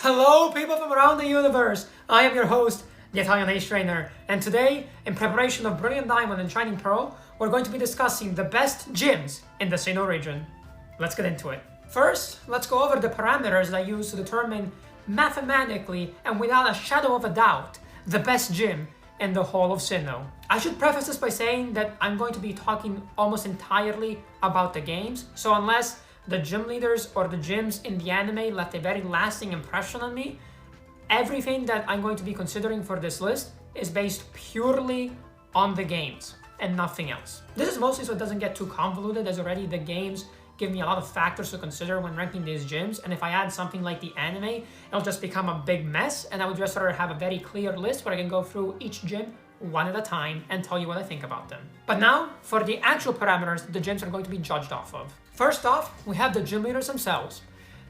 Hello, people from around the universe. I am your host, the Italian Ace Trainer, and today, in preparation of Brilliant Diamond and Shining Pearl, we're going to be discussing the best gyms in the Sinnoh region. Let's get into it. First, let's go over the parameters that I use to determine mathematically and without a shadow of a doubt the best gym in the whole of Sinnoh. I should preface this by saying that I'm going to be talking almost entirely about the games, so unless the gym leaders or the gyms in the anime left a very lasting impression on me, everything that I'm going to be considering for this list is based purely on the games and nothing else. This is mostly so it doesn't get too convoluted, as already the games give me a lot of factors to consider when ranking these gyms, and if I add something like the anime, it'll just become a big mess, and I would just rather have a very clear list where I can go through each gym one at a time and tell you what I think about them. But now, for the actual parameters the gyms are going to be judged off of. First off, we have the gym leaders themselves.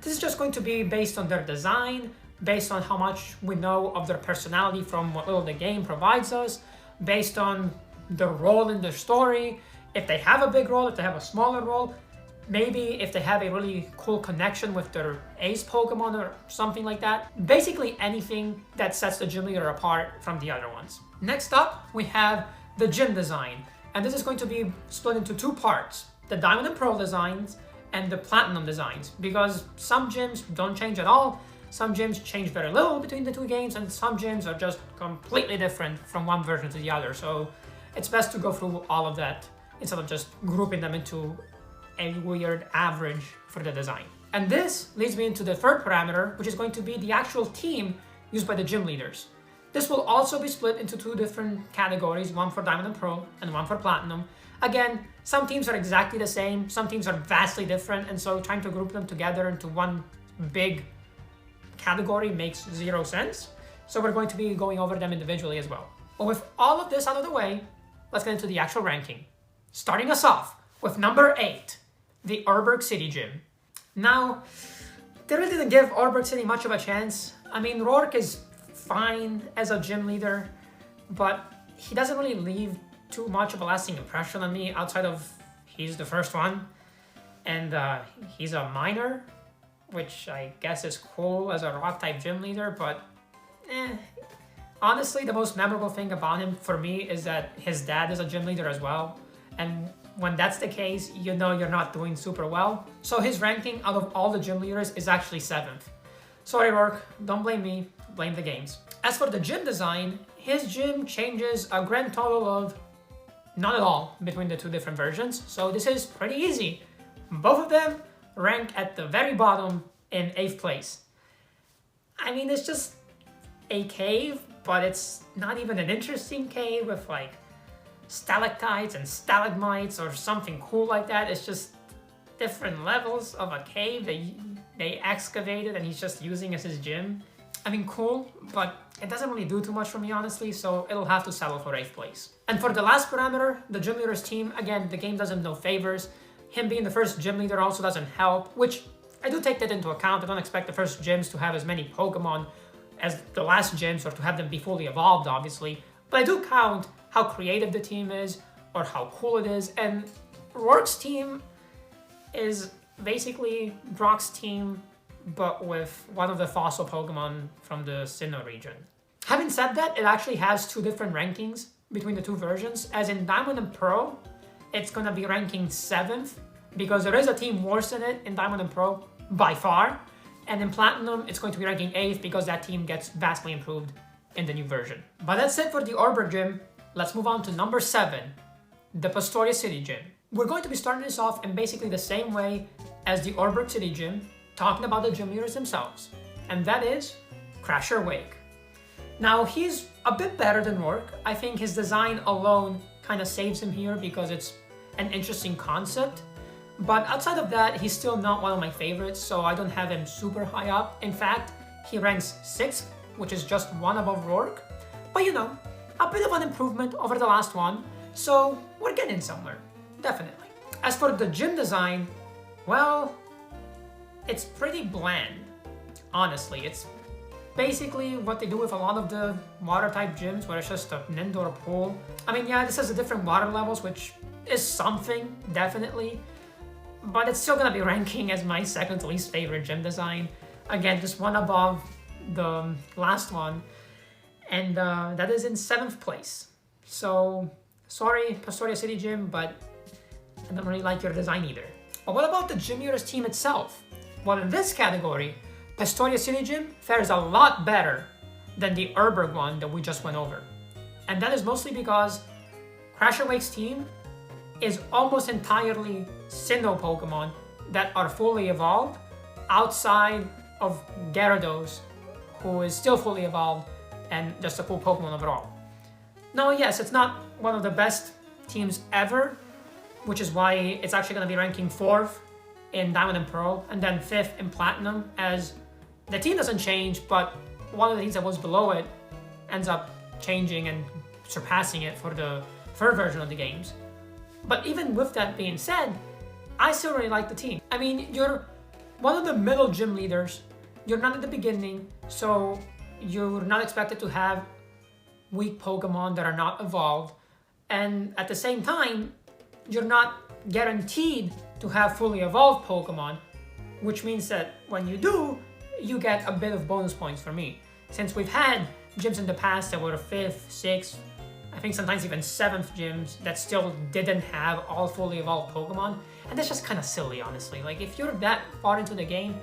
This is just going to be based on their design, based on how much we know of their personality from what little the game provides us, based on their role in the story, if they have a big role, if they have a smaller role, maybe if they have a really cool connection with their ace Pokemon or something like that. Basically anything that sets the gym leader apart from the other ones. Next up, we have the gym design. And this is going to be split into two parts: the Diamond and Pearl designs and the Platinum designs, because some gyms don't change at all, some gyms change very little between the two games, and some gyms are just completely different from one version to the other. So it's best to go through all of that instead of just grouping them into a weird average for the design. And this leads me into the third parameter, which is going to be the actual team used by the gym leaders. This will also be split into two different categories, one for Diamond and Pearl and one for Platinum. Again, some teams are exactly the same, some teams are vastly different, and so trying to group them together into one big category makes zero sense. So we're going to be going over them individually as well. But with all of this out of the way, let's get into the actual ranking. Starting us off with number 8, the Arbor City Gym. Now, they really didn't give Arbor City much of a chance. I mean, Rourke is fine as a gym leader, but he doesn't really leave too much of a lasting impression on me outside of he's the first one, and he's a minor, which I guess is cool as a rock type gym leader, but honestly, the most memorable thing about him for me is that his dad is a gym leader as well, and when that's the case, you know you're not doing super well. So his ranking out of all the gym leaders is actually 7th. Sorry, Rourke, don't blame me, blame the games. As for the gym design, his gym changes a grand total of not at all between the two different versions, so this is pretty easy. Both of them rank at the very bottom in 8th place. I mean, it's just a cave, but it's not even an interesting cave with like stalactites and stalagmites or something cool like that. It's just different levels of a cave that they excavated and he's just using as his gym. I mean, cool, but it doesn't really do too much for me, honestly, so it'll have to settle for 8th place. And for the last parameter, the gym leader's team, again, the game does him no favors. Him being the first gym leader also doesn't help, which I do take that into account. I don't expect the first gyms to have as many Pokemon as the last gyms or to have them be fully evolved, obviously, but I do count how creative the team is or how cool it is, and Rourke's team is basically Brock's team, but with one of the fossil Pokemon from the Sinnoh region. Having said that, it actually has two different rankings between the two versions, as in Diamond and Pearl, it's gonna be ranking 7th, because there is a team worse than it in Diamond and Pearl, by far, and in Platinum, it's going to be ranking 8th because that team gets vastly improved in the new version. But that's it for the Arbor Gym. Let's move on to number 7, the Pastoral City Gym. We're going to be starting this off in basically the same way as the Arbor City Gym, talking about the gym leaders themselves, and that is Crasher Wake. Now, he's a bit better than Rourke. I think his design alone kind of saves him here because it's an interesting concept, but outside of that, he's still not one of my favorites, so I don't have him super high up. In fact, he ranks 6th, which is just one above Rourke, but you know, a bit of an improvement over the last one, so we're getting somewhere, definitely. As for the gym design, well, it's pretty bland, honestly. It's basically what they do with a lot of the water type gyms, where it's just an indoor pool. I mean, yeah, this has the different water levels, which is something, definitely, but it's still gonna be ranking as my second least favorite gym design. Again, just one above the last one, and that is in 7th place. So sorry, Pastoral City Gym, but I don't really like your design either. But what about the gym leader's team itself? Well, in this category, Pastoral City Gym fares a lot better than the Arbor one that we just went over. And that is mostly because Crash Awake's team is almost entirely Sinnoh Pokemon that are fully evolved, outside of Gyarados, who is still fully evolved and just a cool Pokemon overall. Now, yes, it's not one of the best teams ever, which is why it's actually going to be ranking 4th in Diamond and Pearl, and then 5th in Platinum, as the team doesn't change, but one of the teams that was below it ends up changing and surpassing it for the third version of the games. But even with that being said, I still really like the team. I mean, you're one of the middle gym leaders, you're not at the beginning, so you're not expected to have weak Pokemon that are not evolved, and at the same time, you're not guaranteed to have fully evolved Pokemon, which means that when you do, you get a bit of bonus points for me. Since we've had gyms in the past that were 5th, 6th, I think sometimes even 7th gyms that still didn't have all fully evolved Pokemon, and that's just kind of silly, honestly. Like, if you're that far into the game,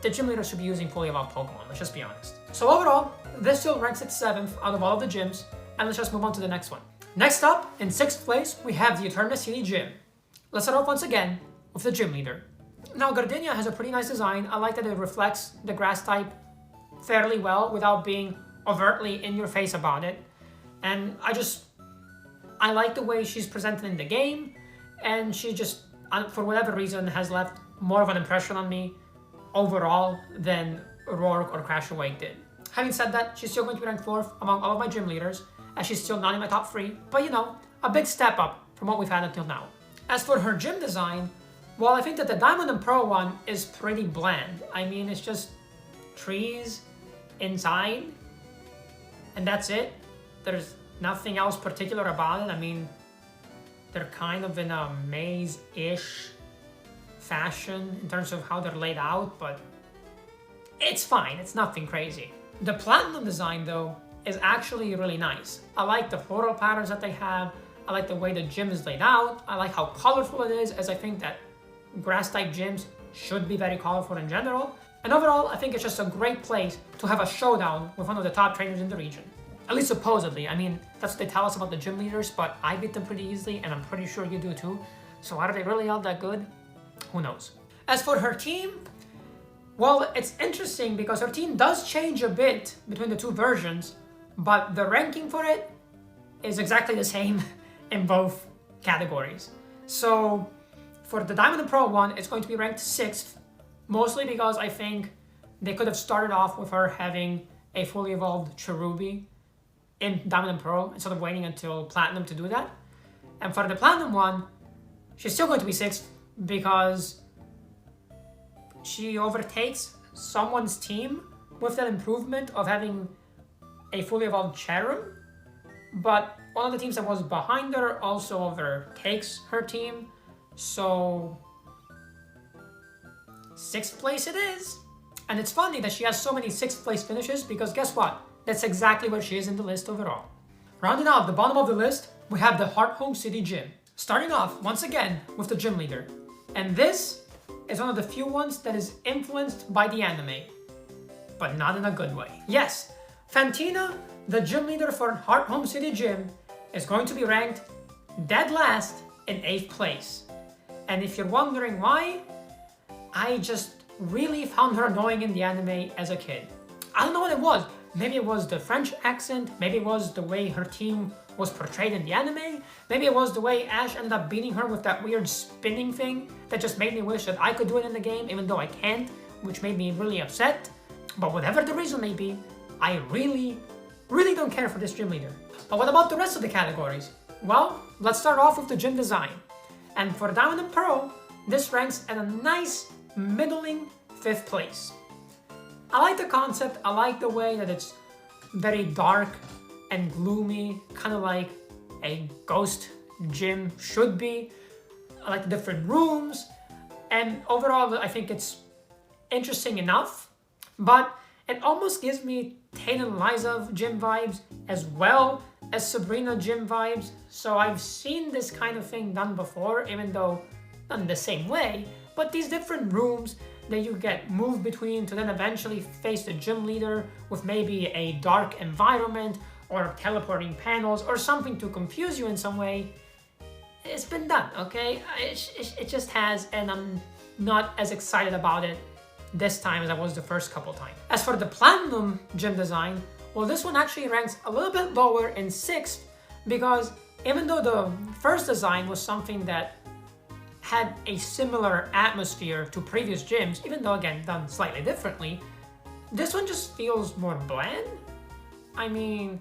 the gym leader should be using fully evolved Pokemon, let's just be honest. So overall, this still ranks at 7th out of all of the gyms, and let's just move on to the next one. Next up, in 6th place, we have the Eternal City Gym. Let's start off once again with the gym leader. Now, Gardenia has a pretty nice design. I like that it reflects the grass type fairly well without being overtly in your face about it. And I like the way she's presented in the game, and she just, for whatever reason, has left more of an impression on me overall than Rourke or Crash Awake did. Having said that, she's still going to be ranked 4th among all of my gym leaders, as she's still not in my top 3, but you know, a big step up from what we've had until now. As for her gym design, well, I think that the Diamond and Pearl one is pretty bland. I mean, it's just trees inside, and that's it. There's nothing else particular about it. I mean, they're kind of in a maze-ish fashion in terms of how they're laid out, but it's fine. It's nothing crazy. The Platinum design, though, is actually really nice. I like the floral patterns that they have. I like the way the gym is laid out. I like how colorful it is, as I think that grass-type gyms should be very colorful in general. And overall, I think it's just a great place to have a showdown with one of the top trainers in the region. At least supposedly. I mean, that's what they tell us about the gym leaders, but I beat them pretty easily, and I'm pretty sure you do too. So are they really all that good? Who knows? As for her team, well, it's interesting because her team does change a bit between the two versions, but the ranking for it is exactly the same in both categories. So for the Diamond and Pearl one, it's going to be ranked 6th, mostly because I think they could have started off with her having a fully evolved Cherubi in Diamond and Pearl instead of waiting until Platinum to do that. And for the Platinum one, she's still going to be 6th because she overtakes someone's team with that improvement of having a fully evolved Cherum, but one of the teams that was behind her also overtakes her team, so 6th place it is. And it's funny that she has so many 6th place finishes because guess what? That's exactly where she is in the list overall. Rounding out the bottom of the list, we have the Hearthome City Gym. Starting off, once again, with the gym leader. And this is one of the few ones that is influenced by the anime, but not in a good way. Yes, Fantina, the gym leader for Hearthome City Gym, is going to be ranked dead last in 8th place. And if you're wondering why, I just really found her annoying in the anime as a kid. I don't know what it was. Maybe it was the French accent, maybe it was the way her team was portrayed in the anime, maybe it was the way Ash ended up beating her with that weird spinning thing that just made me wish that I could do it in the game, even though I can't, which made me really upset. But whatever the reason may be, I really don't care for this gym leader. But what about the rest of the categories? Well, let's start off with the gym design. And for Diamond and Pearl, this ranks at a nice middling 5th place. I like the concept, I like the way that it's very dark and gloomy, kind of like a ghost gym should be. I like the different rooms, and overall I think it's interesting enough, but It almost gives me Tate and Liza gym vibes as well as Sabrina gym vibes. So I've seen this kind of thing done before, even though not in the same way, but these different rooms that you get moved between to then eventually face the gym leader with maybe a dark environment or teleporting panels or something to confuse you in some way. It's been done, okay? It just has, and I'm not as excited about it this time as I was the first couple times. As for the Platinum gym design, well, this one actually ranks a little bit lower in 6th because even though the first design was something that had a similar atmosphere to previous gyms, even though again done slightly differently, this one just feels more bland. I mean,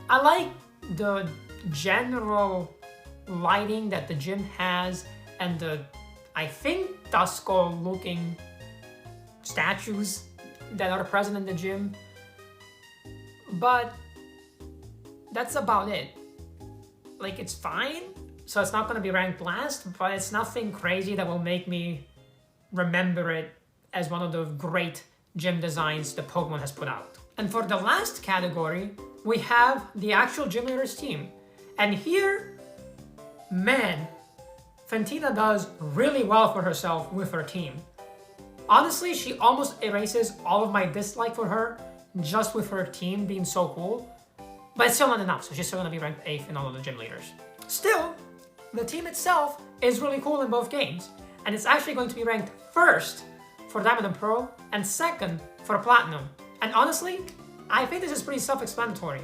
I like the general lighting that the gym has and the, I think, Dusko looking statues that are present in the gym, but that's about it. Like, it's fine, so it's not going to be ranked last, but it's nothing crazy that will make me remember it as one of the great gym designs the Pokemon has put out. And for the last category, we have the actual gym leaders team. And here, man, Fantina does really well for herself with her team. Honestly, she almost erases all of my dislike for her just with her team being so cool. But it's still not enough, so she's still going to be ranked 8th in all of the gym leaders. Still, the team itself is really cool in both games, and it's actually going to be ranked 1st for Diamond and Pearl and 2nd for Platinum. And honestly, I think this is pretty self-explanatory.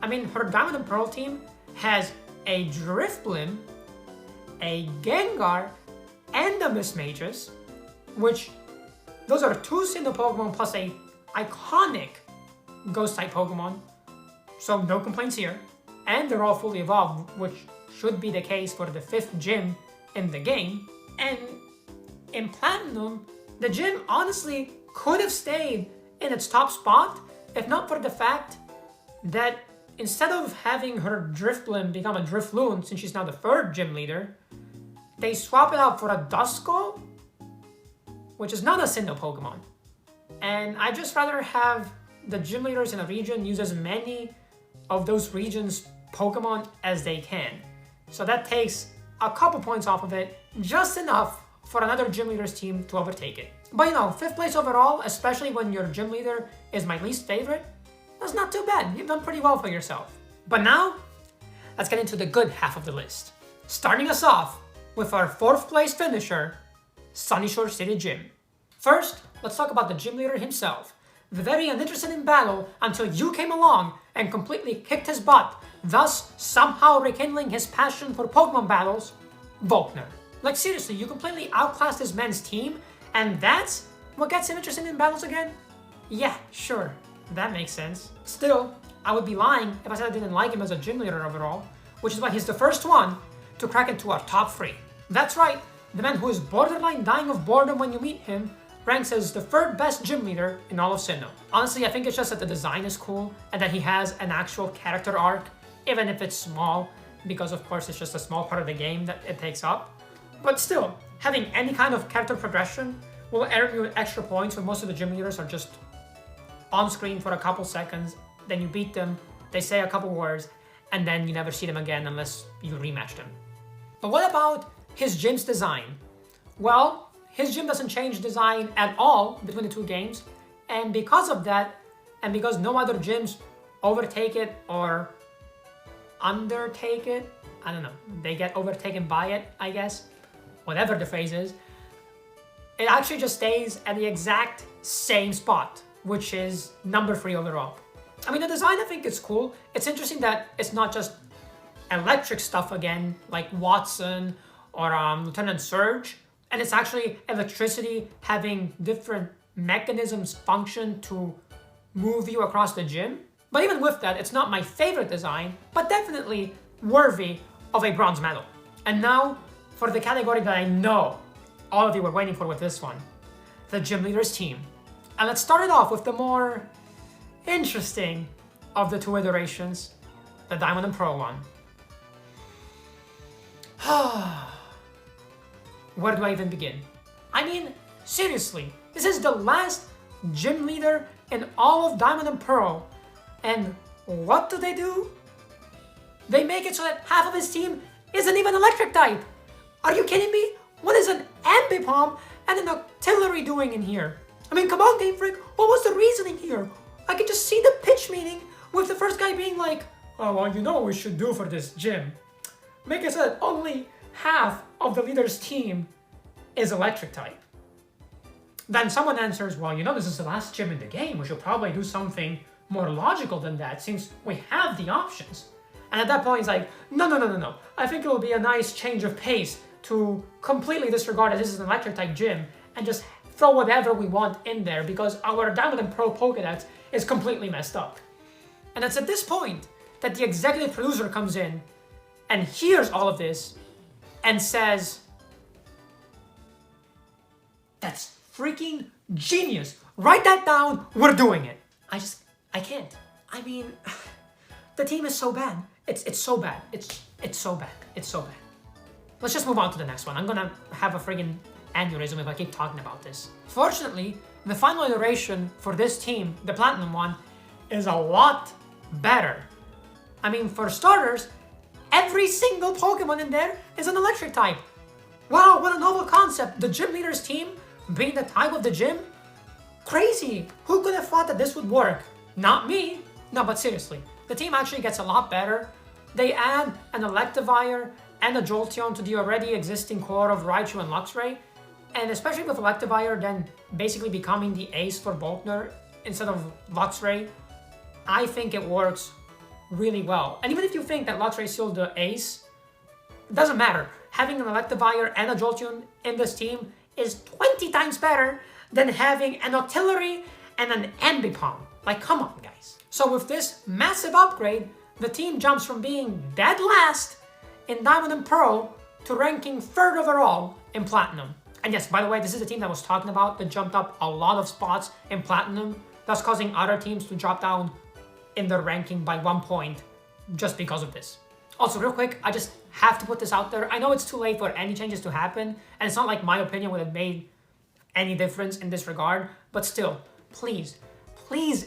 I mean, her Diamond and Pearl team has a Drifblim, a Gengar, and a Mismagius, which those are 2 Sinnoh Pokemon plus a iconic Ghost-type Pokemon, so no complaints here. And they're all fully evolved, which should be the case for the 5th gym in the game. And in Platinum, the gym honestly could have stayed in its top spot if not for the fact that instead of having her Drifblim become a Drifloon, since she's now the 3rd gym leader, they swap it out for a Duskull, which is not a Sinnoh Pokemon. And I'd just rather have the gym leaders in a region use as many of those regions' Pokemon as they can. So that takes a couple points off of it, just enough for another gym leader's team to overtake it. But you know, 5th place overall, especially when your gym leader is my least favorite, that's not too bad. You've done pretty well for yourself. But now, let's get into the good half of the list. Starting us off with our 4th place finisher, Sunyshore City Gym. First, let's talk about the gym leader himself. Very uninterested in battle until you came along and completely kicked his butt, thus somehow rekindling his passion for Pokemon battles, Volkner. Like seriously, you completely outclassed this man's team, and that's what gets him interested in battles again? Yeah, sure, that makes sense. Still, I would be lying if I said I didn't like him as a gym leader overall, which is why he's the first one to crack into our top 3. That's right, the man who is borderline dying of boredom when you meet him ranks as the 3rd best gym leader in all of Sinnoh. Honestly, I think it's just that the design is cool and that he has an actual character arc, even if it's small, because of course it's just a small part of the game that it takes up. But still, having any kind of character progression will earn you extra points when most of the gym leaders are just on screen for a couple seconds, then you beat them, they say a couple words, and then you never see them again unless you rematch them. But what about his gym's design? Well, his gym doesn't change design at all between the 2 games, and because of that, and because no other gyms overtake it or undertake it, I don't know, they get overtaken by it, I guess, whatever the phrase is, it actually just stays at the exact same spot, which is number 3 overall. I mean, the design I think is cool. It's interesting that it's not just electric stuff again, like Watson or Lieutenant Surge, and it's actually electricity having different mechanisms function to move you across the gym. But even with that, it's not my favorite design, but definitely worthy of a bronze medal. And now for the category that I know all of you were waiting for with this one, the gym leaders team. And let's start it off with the more interesting of the 2 iterations, the Diamond and Pearl one. Where do I even begin? I mean, seriously, this is the last gym leader in all of Diamond and Pearl. And what do? They make it so that half of his team isn't even electric type. Are you kidding me? What is an ambipom and an artillery doing in here? I mean, come on, Game Freak, what was the reasoning here? I could just see the pitch meeting with the first guy being like, oh, well, you know what we should do for this gym? Make it so that only half of the leader's team is electric type. Then someone answers, well, you know, this is the last gym in the game. We should probably do something more logical than that since we have the options. And at that point, he's like, no. I think it will be a nice change of pace to completely disregard that this is an electric type gym and just throw whatever we want in there because our Diamond and Pearl Pokédex is completely messed up. And it's at this point that the executive producer comes in and hears all of this and says, that's freaking genius. Write that down. We're doing it. I can't. I mean, the team is so bad. It's so bad. It's so bad. It's so bad. Let's just move on to the next one. I'm gonna have a friggin' aneurysm if I keep talking about this. Fortunately, the final iteration for this team, the Platinum one, is a lot better. I mean, for starters, every single Pokemon in there is an electric type. Wow, what a novel concept. The gym leader's team being the type of the gym? Crazy. Who could have thought that this would work? Not me. No, but seriously, the team actually gets a lot better. They add an Electivire and a Jolteon to the already existing core of Raichu and Luxray, and especially with Electivire then basically becoming the ace for Boltner instead of Luxray, I think it works really well. And even if you think that Luxray is still the ace, it doesn't matter. Having an Electivire and a Jolteon in this team is 20 times better than having an Artillery and an Ambipom. Like, come on, guys. So with this massive upgrade, the team jumps from being dead last in Diamond and Pearl to ranking 3rd overall in Platinum. And yes, by the way, this is the team that I was talking about that jumped up a lot of spots in Platinum, thus causing other teams to drop down in their ranking by 1 point just because of this. Also, real quick, I just have to put this out there. I know it's too late for any changes to happen, and it's not like my opinion would have made any difference in this regard, but still, please,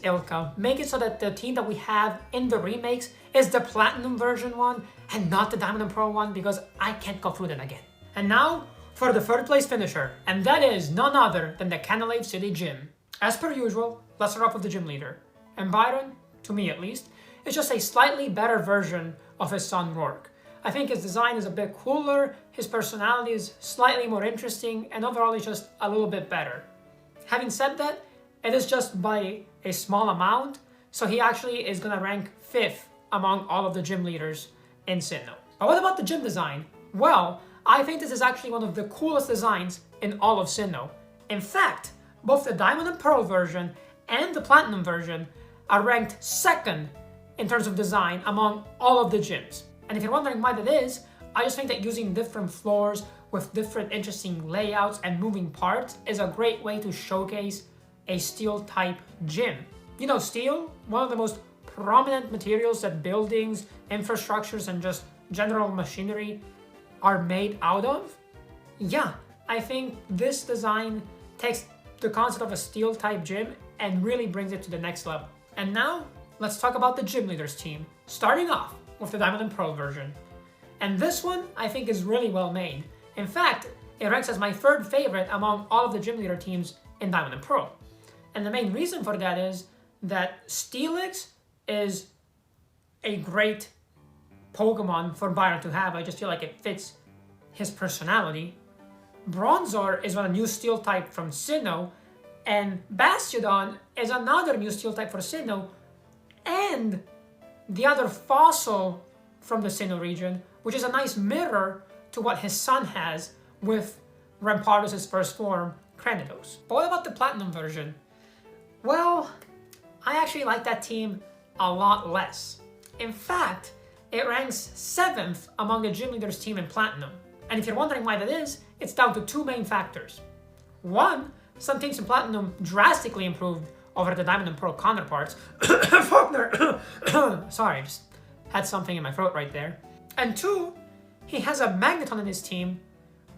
Ilka, make it so that the team that we have in the remakes is the Platinum version one and not the Diamond and Pearl one, because I can't go through that again. And now for the 3rd place finisher, and that is none other than the Cantaloupe City Gym. As per usual, let's start off with the gym leader. And Byron, to me at least, is just a slightly better version of his son Rourke. I think his design is a bit cooler, his personality is slightly more interesting, and overall he's just a little bit better. Having said that, it is just by a small amount, so he actually is gonna rank 5th among all of the gym leaders in Sinnoh. But what about the gym design? Well, I think this is actually one of the coolest designs in all of Sinnoh. In fact, both the Diamond and Pearl version and the Platinum version are ranked 2nd in terms of design among all of the gyms. And if you're wondering why that is, I just think that using different floors with different interesting layouts and moving parts is a great way to showcase a steel type gym. You know, steel, one of the most prominent materials that buildings, infrastructures, and just general machinery are made out of. Yeah, I think this design takes the concept of a steel type gym and really brings it to the next level. And now, let's talk about the gym leaders team, starting off with the Diamond and Pearl version. And this one, I think, is really well made. In fact, it ranks as my 3rd favorite among all of the gym leader teams in Diamond and Pearl. And the main reason for that is that Steelix is a great Pokemon for Byron to have. I just feel like it fits his personality. Bronzor is a new steel type from Sinnoh, and Bastiodon is another new steel type for Sinnoh, and the other fossil from the Sinnoh region, which is a nice mirror to what his son has with Rampardos' first form, Cranidos. But what about the Platinum version? Well, I actually like that team a lot less. In fact, it ranks 7th among the gym leaders team in Platinum. And if you're wondering why that is, it's down to 2 main factors. One, some teams in Platinum drastically improved over the Diamond and Pearl counterparts. Faulkner! Sorry, just had something in my throat right there. And 2, he has a Magneton in his team,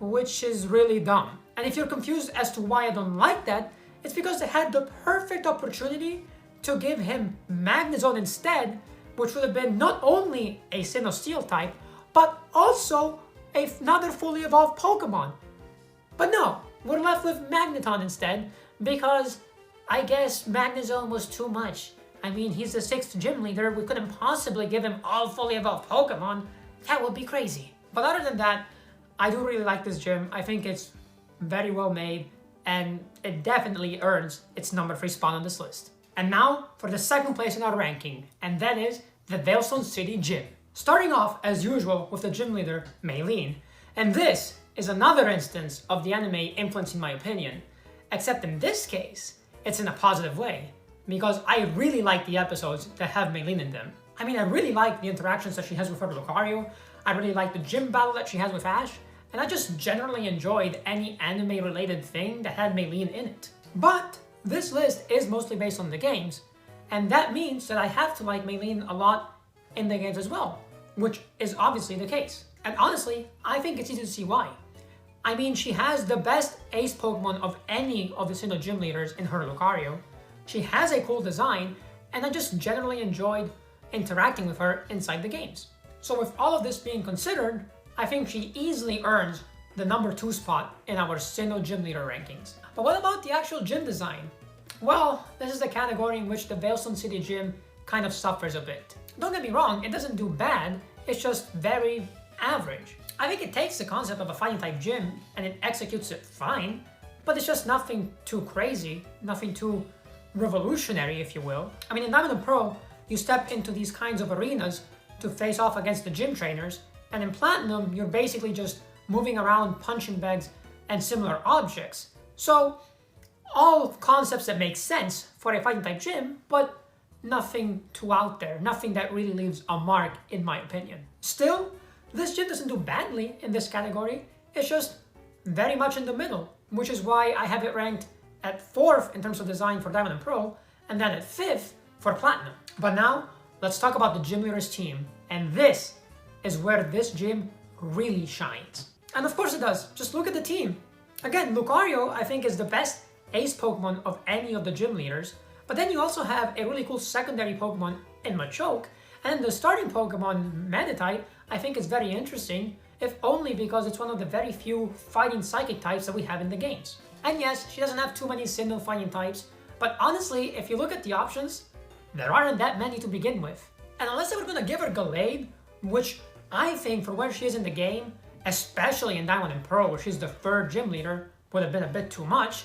which is really dumb. And if you're confused as to why I don't like that, It's because they had the perfect opportunity to give him Magnezone instead, which would have been not only a Sinnoh Steel type, but also another fully evolved Pokemon. But no, we're left with Magneton instead, because I guess Magnezone was too much. I mean, he's the 6th gym leader, we couldn't possibly give him all fully evolved Pokemon. That would be crazy. But other than that, I do really like this gym. I think it's very well made, and it definitely earns its number 3 spot on this list. And now for the second place in our ranking, and that is the Veilstone City Gym. Starting off, as usual, with the gym leader, Maylene. And this is another instance of the anime influencing my opinion, except in this case, it's in a positive way, because I really like the episodes that have Maylene in them. I mean, I really like the interactions that she has with her Lucario, I really like the gym battle that she has with Ash, and I just generally enjoyed any anime-related thing that had Maylene in it. But this list is mostly based on the games, and that means that I have to like Maylene a lot in the games as well, which is obviously the case. And honestly, I think it's easy to see why. I mean, she has the best ace Pokemon of any of the Sinnoh gym leaders in her Lucario. She has a cool design, and I just generally enjoyed interacting with her inside the games. So with all of this being considered, I think she easily earns the number 2 spot in our Sinnoh gym leader rankings. But what about the actual gym design? Well, this is the category in which the Veilstone City Gym kind of suffers a bit. Don't get me wrong, it doesn't do bad, it's just very average. I think it takes the concept of a fighting type gym and it executes it fine, but it's just nothing too crazy, nothing too revolutionary, if you will. I mean, in Diamond and Pearl, you step into these kinds of arenas to face off against the gym trainers, and in Platinum, you're basically just moving around punching bags and similar objects. So, all concepts that make sense for a fighting type gym, but nothing too out there, nothing that really leaves a mark in my opinion. Still, this gym doesn't do badly in this category, it's just very much in the middle, which is why I have it ranked at 4th in terms of design for Diamond and Pearl, and then at 5th for Platinum. But now, let's talk about the gym leaders team, and this is where this gym really shines. And of course it does, just look at the team. Again, Lucario I think is the best ace Pokemon of any of the gym leaders, but then you also have a really cool secondary Pokemon in Machoke, and the starting Pokemon, Meditite, I think is very interesting, if only because it's one of the very few fighting psychic types that we have in the games. And yes, she doesn't have too many Sinnoh fighting types, but honestly, if you look at the options, there aren't that many to begin with. And unless they were gonna give her Gallade, which I think for where she is in the game, especially in Diamond and Pearl, where she's the 3rd gym leader, would have been a bit too much,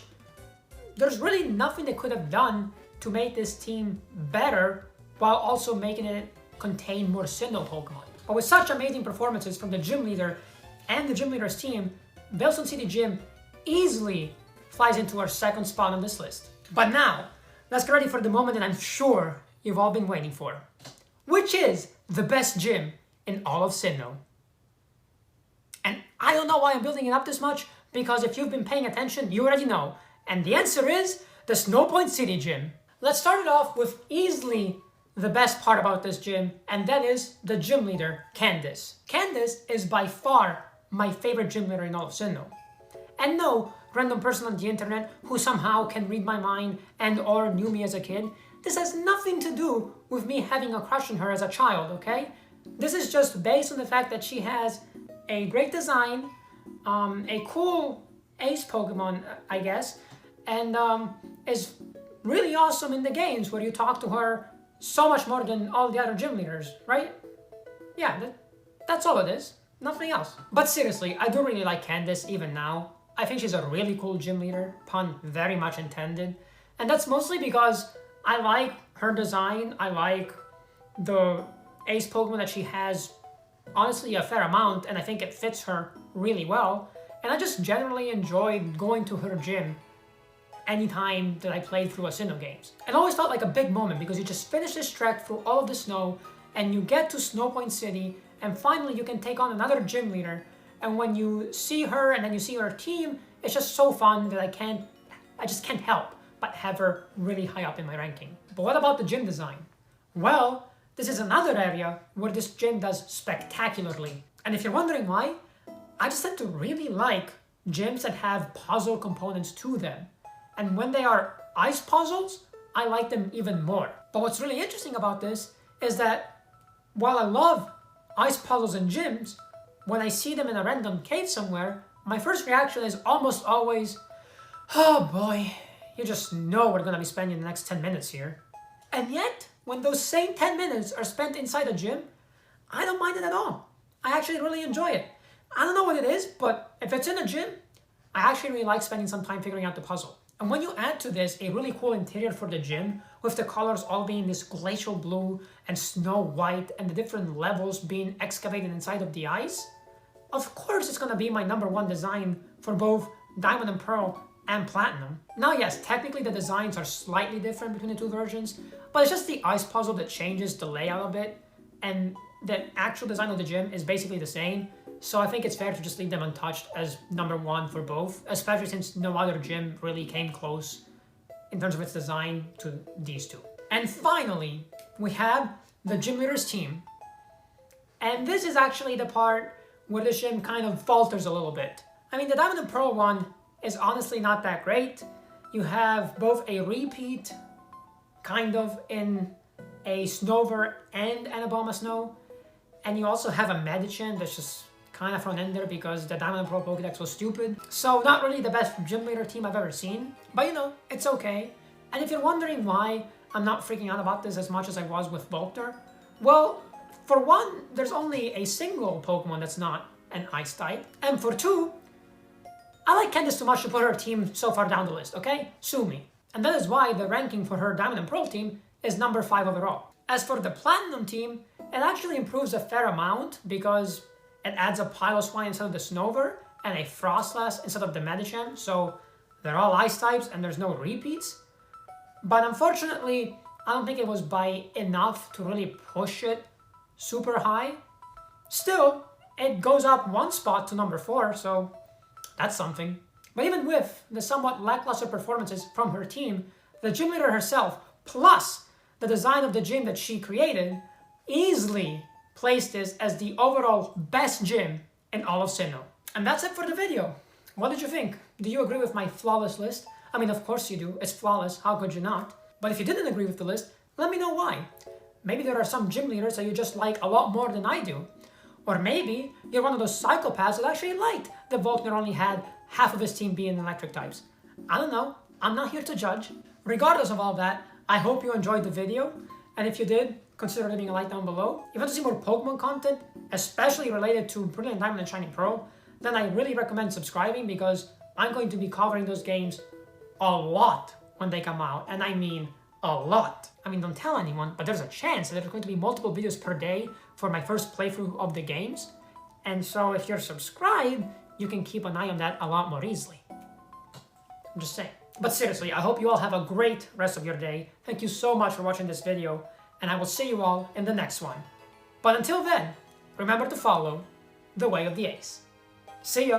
there's really nothing they could have done to make this team better while also making it contain more Sinnoh Pokemon. But with such amazing performances from the gym leader and the gym leader's team, Veilstone City Gym easily flies into our 2nd spot on this list. But now, let's get ready for the moment that I'm sure you've all been waiting for. Which is the best gym in all of Sinnoh? And I don't know why I'm building it up this much, because if you've been paying attention, you already know. And the answer is the Snowpoint City Gym. Let's start it off with easily the best part about this gym, and that is the gym leader, Candice. Candice is by far my favorite gym leader in all of Sinnoh. And no random person on the internet who somehow can read my mind and or knew me as a kid, this has nothing to do with me having a crush on her as a child, okay? This is just based on the fact that she has a great design, a cool ace Pokemon, I guess, and is really awesome in the games where you talk to her so much more than all the other gym leaders, right? Yeah, that's all it is, nothing else. But seriously, I do really like Candice even now. I think she's a really cool gym leader, pun very much intended. And that's mostly because I like her design, I like the ace Pokemon that she has, honestly a fair amount, and I think it fits her really well. And I just generally enjoyed going to her gym anytime that I played through a Sinnoh games. It always felt like a big moment because you just finish this trek through all of the snow and you get to Snowpoint City and finally you can take on another gym leader, and when you see her and then you see her team, it's just so fun that I just can't help but have her really high up in my ranking. But what about the gym design? Well, this is another area where this gym does spectacularly. And if you're wondering why, I just tend to really like gyms that have puzzle components to them. And when they are ice puzzles, I like them even more. But what's really interesting about this is that while I love ice puzzles in gyms, when I see them in a random cave somewhere, my first reaction is almost always, oh boy, you just know we're gonna be spending the next 10 minutes here. And yet, when those same 10 minutes are spent inside a gym, I don't mind it at all. I actually really enjoy it. I don't know what it is, but if it's in a gym, I actually really like spending some time figuring out the puzzle. And when you add to this a really cool interior for the gym, with the colors all being this glacial blue and snow white and the different levels being excavated inside of the ice, of course it's gonna be my #1 design for both Diamond and Pearl and Platinum. Now yes, technically the designs are slightly different between the two versions, but it's just the ice puzzle that changes the layout a bit, and the actual design of the gym is basically the same. So I think it's fair to just leave them untouched as #1 for both, especially since no other gym really came close in terms of its design to these two. And finally, we have the gym leader's team. And this is actually the part where the gym kind of falters a little bit. I mean, the Diamond and Pearl one is honestly not that great. You have both a repeat, kind of, in a Snover and Annabama Snow, and you also have a Medichin that's just kind of thrown in there because the Diamond and Pearl Pokédex was stupid. So not really the best gym leader team I've ever seen, but you know, it's okay. And if you're wondering why I'm not freaking out about this as much as I was with Voltor, well, for one, there's only a single Pokemon that's not an Ice type, and for two, I like Candice too much to put her team so far down the list, okay? Sue me. And that is why the ranking for her Diamond and Pearl team is #5 overall. As for the Platinum team, it actually improves a fair amount because it adds a Piloswine instead of the Snover and a Frostlass instead of the Medicham, so they're all Ice types and there's no repeats. But unfortunately, I don't think it was by enough to really push it super high. Still, it goes up 1 spot to #4, so that's something. But even with the somewhat lackluster performances from her team, the gym leader herself, plus the design of the gym that she created, easily placed this as the overall best gym in all of Sinnoh. And that's it for the video. What did you think? Do you agree with my flawless list? I mean, of course you do. It's flawless. How could you not? But if you didn't agree with the list, let me know why. Maybe there are some gym leaders that you just like a lot more than I do. Or maybe you're one of those psychopaths that actually liked that Volkner only had half of his team being electric types. I don't know. I'm not here to judge. Regardless of all that, I hope you enjoyed the video. And if you did, consider leaving a like down below. If you want to see more Pokemon content, especially related to Brilliant Diamond and Shining Pearl, then I really recommend subscribing because I'm going to be covering those games a lot when they come out. And I mean a lot. I mean, don't tell anyone, but there's a chance that there's going to be multiple videos per day for my first playthrough of the games. And so if you're subscribed, you can keep an eye on that a lot more easily. I'm just saying. But seriously, I hope you all have a great rest of your day. Thank you so much for watching this video, and I will see you all in the next one. But until then, remember to follow the way of the ace. See ya!